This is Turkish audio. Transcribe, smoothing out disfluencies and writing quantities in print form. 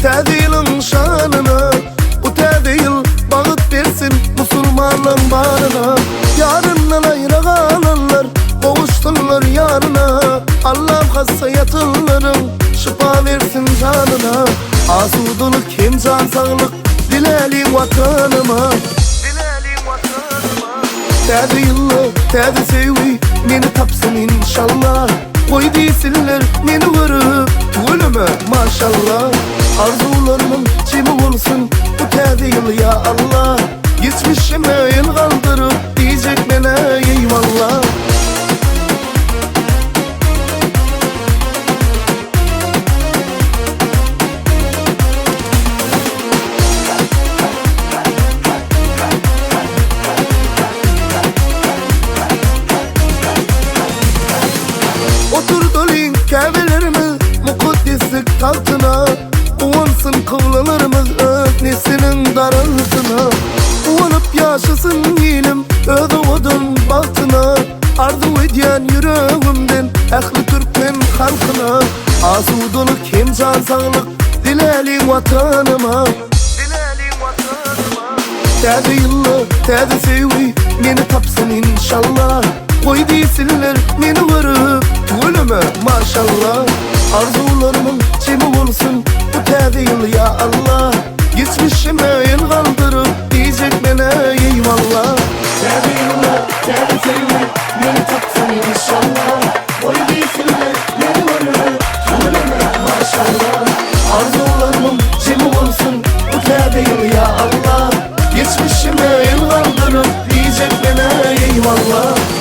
Tədilin şanına, bu tədil bağıt versin musulmanın barına. Yarından ayrı qalanlar, qovuştunlar yarına. Allah xassa yatınların, şifa versin canına. Asuduluk hem can sağlık, dilelim vatanıma. Tədilli, tədi sevgi, meni tapsın inşallah. Koy desinler meni görüp, ölüme maşallah. Arzularımın kimi olsun bu tədil ya Allah. Geçmişime el kaldırıp diyecek bana eyvallah. Oturdulin Kabe'lerimiz mukaddeslik tahtına. Uvansın kıvlalarımız öknesinin daraltına. Uvanıp yaşasın yilim ödü odun bahtına. Arzu ediyen yüreğimden ehli Türkmen halkına. Asuduluk hem can sağlık dilelim vatanıma. Tədilli, tədi sevgi meni tapsın inşallah. Koy desinler meni görüp, ölüme maşallah. Arzularımın kimi olsun bu tədil ya Allah. Geçmişime el kaldırıp diyecek bana eyvallah. Tədilli, tədi sevgi meni tapsın inşallah. Koy desinler meni görüp, ölüme maşallah. Arzularımın kimi olsun bu tədil ya Allah. Geçmişime el kaldırıp diyecek bana eyvallah.